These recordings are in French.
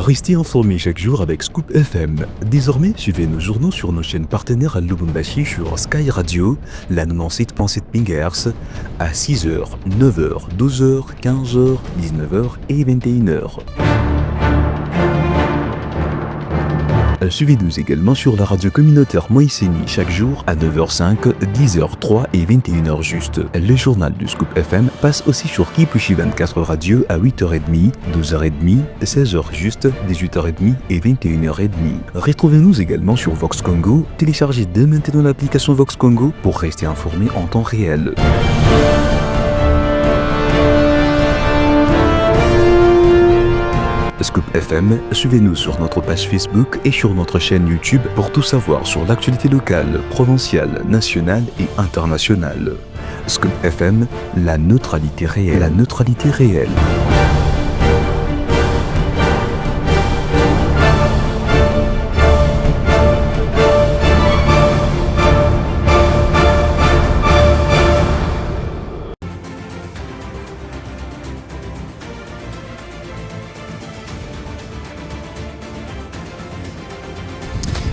Restez informés chaque jour avec Scoop FM. Désormais, suivez nos journaux sur nos chaînes partenaires à Lubumbashi sur Sky Radio, la 97.7 MHz, à 6h, 9h, 12h, 15h, 19h et 21h. Suivez-nous également sur la radio communautaire Moïseni chaque jour à 9h05, 10h03 et 21h juste. Le journal du Scoop FM passe aussi sur Kipushi 24 Radio à 8h30, 12h30, 16h juste, 18h30 et 21h30. Retrouvez-nous également sur Vox Congo. Téléchargez dès maintenant l'application Vox Congo pour rester informé en temps réel. Scoop FM, suivez-nous sur notre page Facebook et sur notre chaîne YouTube pour tout savoir sur l'actualité locale, provinciale, nationale et internationale. Scoop FM, la neutralité réelle. La neutralité réelle.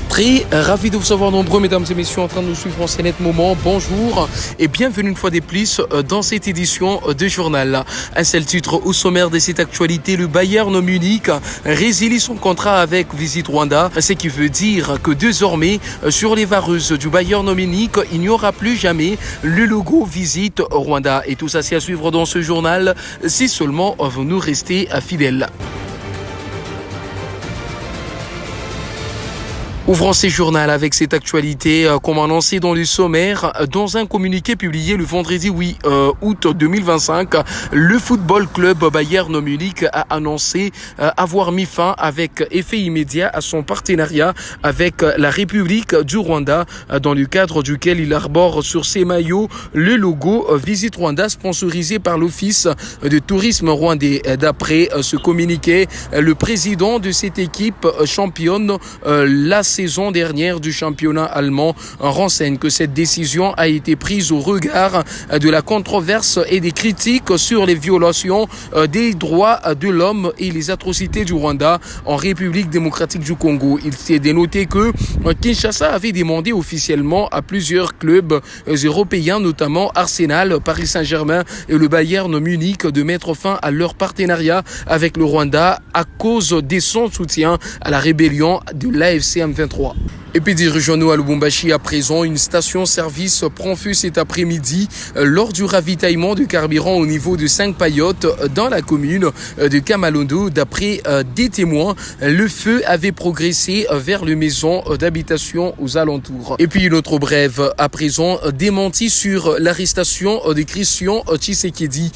Très ravi de vous savoir nombreux, mesdames et messieurs, en train de nous suivre en ce net moment. Bonjour et bienvenue une fois de plus dans cette édition de journal. Un seul titre au sommaire de cette actualité, le Bayern Munich résilie son contrat avec Visit Rwanda, ce qui veut dire que désormais, sur les vareuses du Bayern Munich, il n'y aura plus jamais le logo Visit Rwanda. Et tout ça, c'est à suivre dans ce journal, si seulement vous nous restez fidèles. Ouvrons ces journaux avec cette actualité, comme annoncé dans le sommaire, dans un communiqué publié le vendredi 8 août 2025, le football club Bayern Munich a annoncé avoir mis fin avec effet immédiat à son partenariat avec la République du Rwanda, dans le cadre duquel il arbore sur ses maillots le logo Visit Rwanda sponsorisé par l'Office de tourisme rwandais. D'après ce communiqué, le président de cette équipe championne la saison dernière du championnat allemand renseigne que cette décision a été prise au regard de la controverse et des critiques sur les violations des droits de l'homme et les atrocités du Rwanda en République démocratique du Congo. Il s'est dénoté que Kinshasa avait demandé officiellement à plusieurs clubs européens, notamment Arsenal, Paris Saint-Germain et le Bayern Munich, de mettre fin à leur partenariat avec le Rwanda à cause de son soutien à la rébellion de l'AFC M23. Et puis dirigeons-nous à Lubumbashi à présent. Une station-service prend feu cet après-midi lors du ravitaillement de carburant au niveau de 5 paillotes dans la commune de Kamalondo. D'après des témoins, le feu avait progressé vers les maisons d'habitation aux alentours. Et puis une autre brève à présent, démenti sur l'arrestation de Christian Tshisekedi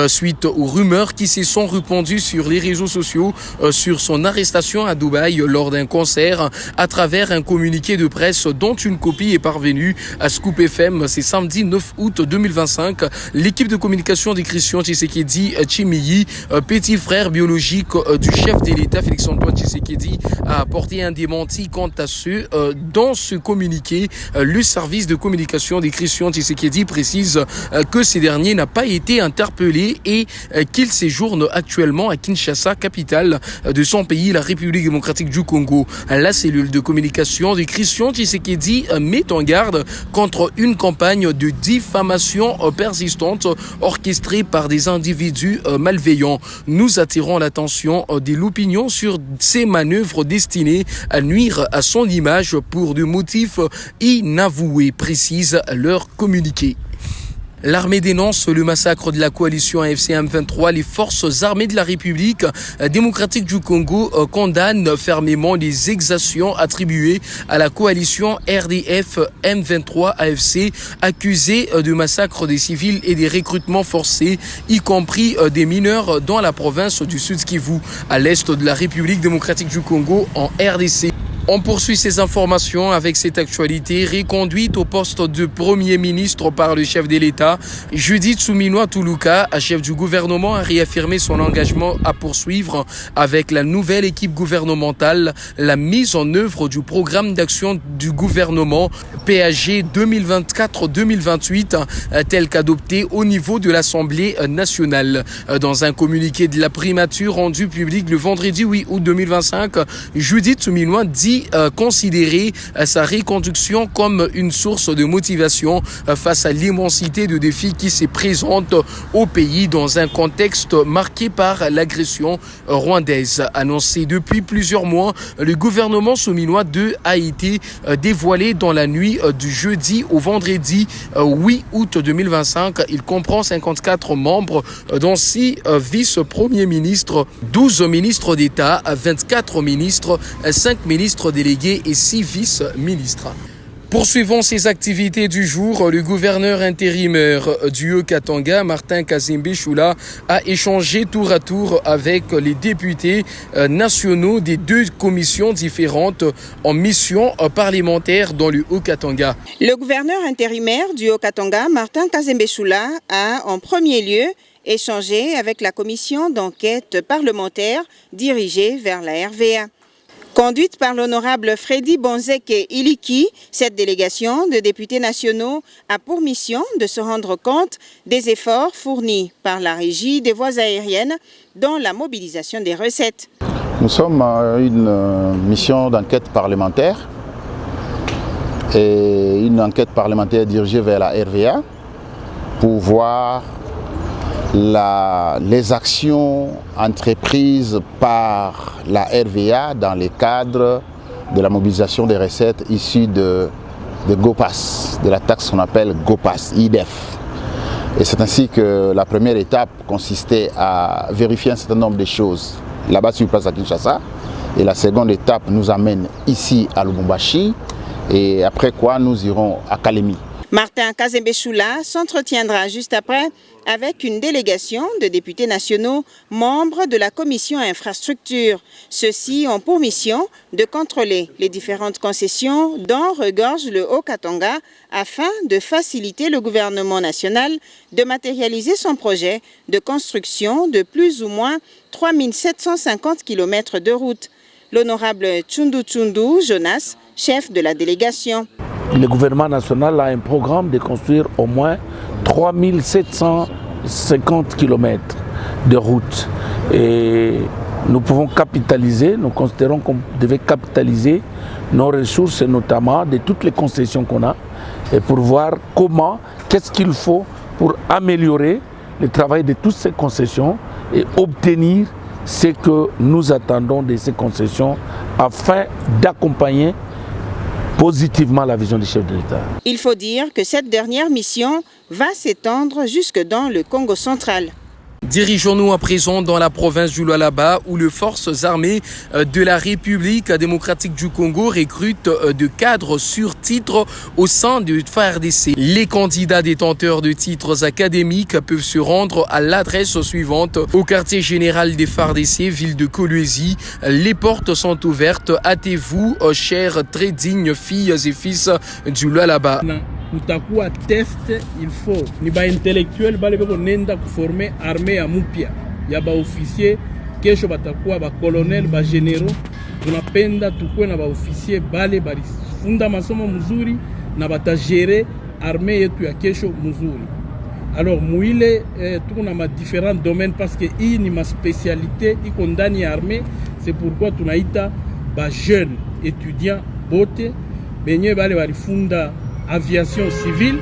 suite aux rumeurs qui se sont répandues sur les réseaux sociaux sur son arrestation à Dubaï lors d'un concert à travers un communiqué de presse dont une copie est parvenue à Scoop FM. C'est samedi 9 août 2025. L'équipe de communication de Christian Tshisekedi Tshimiyi, petit frère biologique du chef de l'État Félix-Antoine Tshisekedi, a apporté un démenti quant à ce. Dans ce communiqué, le service de communication de Christian Tshisekedi précise que ce dernier n'a pas été interpellé et qu'il séjourne actuellement à Kinshasa, capitale de son pays, la République démocratique du Congo. La cellule de communication de Christian Tshisekedi met en garde contre une campagne de diffamation persistante orchestrée par des individus malveillants. Nous attirons l'attention de l'opinion sur ces manœuvres destinées à nuire à son image pour des motifs inavoués, précise leur communiqué. L'armée dénonce le massacre de la coalition AFC M23. Les forces armées de la République démocratique du Congo condamnent fermement les exactions attribuées à la coalition RDF M23 AFC, accusée de massacre des civils et des recrutements forcés, y compris des mineurs dans la province du Sud Kivu, à l'est de la République démocratique du Congo en RDC. On poursuit ces informations avec cette actualité. Reconduite au poste de Premier ministre par le chef de l'État, Judith Suminwa Tuluka, chef du gouvernement, a réaffirmé son engagement à poursuivre avec la nouvelle équipe gouvernementale la mise en œuvre du programme d'action du gouvernement PAG 2024-2028 tel qu'adopté au niveau de l'Assemblée nationale. Dans un communiqué de la primature rendu public le vendredi 8 août 2025, Judith Suminwa dit considérer sa reconduction comme une source de motivation face à l'immensité de défis qui se présentent au pays dans un contexte marqué par l'agression rwandaise. Annoncé depuis plusieurs mois, le gouvernement Suminwa 2 a été dévoilé dans la nuit du jeudi au vendredi 8 août 2025. Il comprend 54 membres, dont 6 vice-premiers ministres, 12 ministres d'État, 24 ministres, 5 ministres délégués et 6 vice-ministres. Poursuivons ces activités du jour. Le gouverneur intérimaire du Haut-Katanga, Martin Kazembe Choula, a échangé tour à tour avec les députés nationaux des 2 commissions différentes en mission parlementaire dans le Haut-Katanga. Le gouverneur intérimaire du Haut-Katanga, Martin Kazembe Choula, a en premier lieu échangé avec la commission d'enquête parlementaire dirigée vers la RVA. Conduite par l'honorable Freddy Bonzeke Iliki, cette délégation de députés nationaux a pour mission de se rendre compte des efforts fournis par la régie des voies aériennes dans la mobilisation des recettes. Nous sommes une mission d'enquête parlementaire et une enquête parlementaire dirigée vers la RVA pour voir les actions entreprises par la RVA dans le cadre de la mobilisation des recettes issues de GOPAS, de la taxe qu'on appelle GOPAS, IDEF. Et c'est ainsi que la première étape consistait à vérifier un certain nombre de choses là-bas sur place à Kinshasa. Et la seconde étape nous amène ici à Lubumbashi et après quoi nous irons à Kalemi. Martin Kazembe Choula s'entretiendra juste après avec une délégation de députés nationaux membres de la commission infrastructure. Ceux-ci ont pour mission de contrôler les différentes concessions dont regorge le Haut-Katanga afin de faciliter le gouvernement national de matérialiser son projet de construction de plus ou moins 3750 km de route. L'honorable Tchundu Tchundu Jonas, chef de la délégation. Le gouvernement national a un programme de construire au moins 3750 km de route. Et nous pouvons capitaliser, nous considérons qu'on devait capitaliser nos ressources, notamment de toutes les concessions qu'on a, et pour voir comment, qu'est-ce qu'il faut pour améliorer le travail de toutes ces concessions et obtenir ce que nous attendons de ces concessions afin d'accompagner positivement la vision du chef de l'État. Il faut dire que cette dernière mission va s'étendre jusque dans le Congo central. Dirigeons-nous à présent dans la province du Lualaba où les forces armées de la République démocratique du Congo recrutent de cadres sur titre au sein du FARDC. Les candidats détenteurs de titres académiques peuvent se rendre à l'adresse suivante au quartier général des FARDC, ville de Kolwezi. Les portes sont ouvertes. Hâtez-vous, chers très dignes filles et fils du Lualaba. Kutakuwa test il faut ni ba intellectuel bale beko nenda kuformer armée ya mupya ya ba officier kesho batakuwa ba colonel ba généraux tunapenda tukue na ba officier bale bali funda masomo mzuri na batagere armée yetu ya kesho mzuri. Alors muile tuko na ma différents domaines parce que hii ni ma spécialité iko ndani ya armée, c'est pourquoi tunaita ba jeunes étudiants bote benye bale bali funda aviation civile,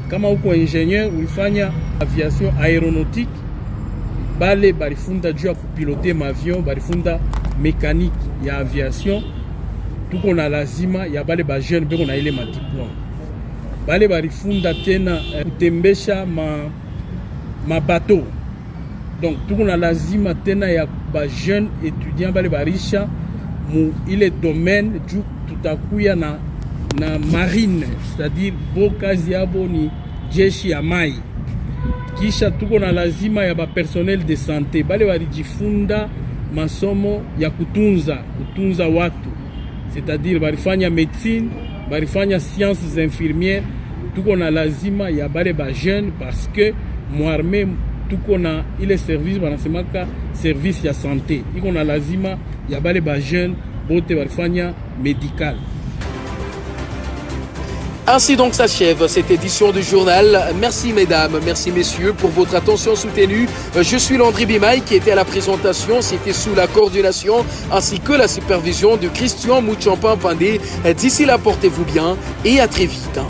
kama uko ingénieur ulifanya aviation aéronautique, bale barifunda juu ya kupilote avion, barifunda mécanique ya aviation, tuko na lazima ya bale ba jeune beko na ile madiplome. Bale barifunda tena kutembesha ma bateau. Donc tuko na lazima tena ya ba jeune étudiant bale barisha mu ile domaine juu tutakuya na marine, c'est-à-dire bokazi yabo ni jeshi ya mai. Kisha tuko na lazima ya ba personnel de santé bale walijifunda masomo ya kutunza watu, c'est-à-dire barifanya médecine, barifanya sciences infirmières, tuko na lazima ya bale ba jeune parce que muarme tuko na ile service banasemaka service ya santé, iko na lazima ya bale ba jeune bote barifanya médical. Ainsi donc s'achève cette édition du journal. Merci mesdames, merci messieurs pour votre attention soutenue. Je suis Landry Bimaï qui était à la présentation. C'était sous la coordination ainsi que la supervision de Christian Mouchampan Pandé. D'ici là, portez-vous bien et à très vite.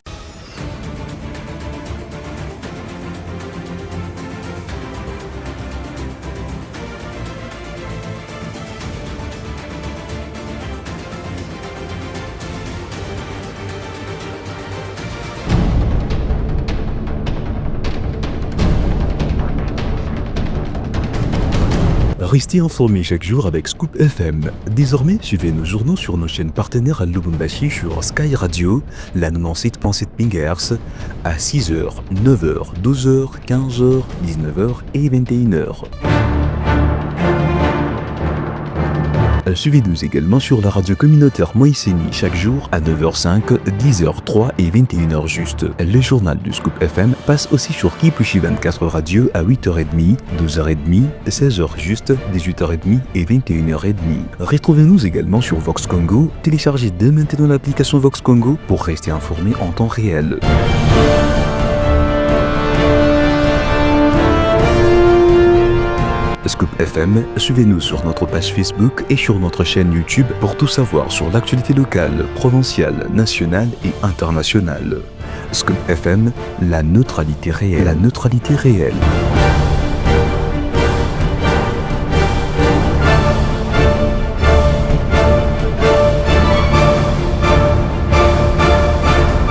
Restez informés chaque jour avec Scoop FM. Désormais, suivez nos journaux sur nos chaînes partenaires à Lubumbashi sur Sky Radio, la 97.7 MHz, à 6h, 9h, 12h, 15h, 19h et 21h. Suivez-nous également sur la radio communautaire Moïseni chaque jour à 9h05, 10h03 et 21h juste. Le journal du Scoop FM passe aussi sur Kipushi 24 Radio à 8h30, 12h30, 16h juste, 18h30 et 21h30. Retrouvez-nous également sur Vox Congo. Téléchargez dès maintenant l'application Vox Congo pour rester informé en temps réel. Scoop FM, suivez-nous sur notre page Facebook et sur notre chaîne YouTube pour tout savoir sur l'actualité locale, provinciale, nationale et internationale. Scoop FM, la neutralité réelle.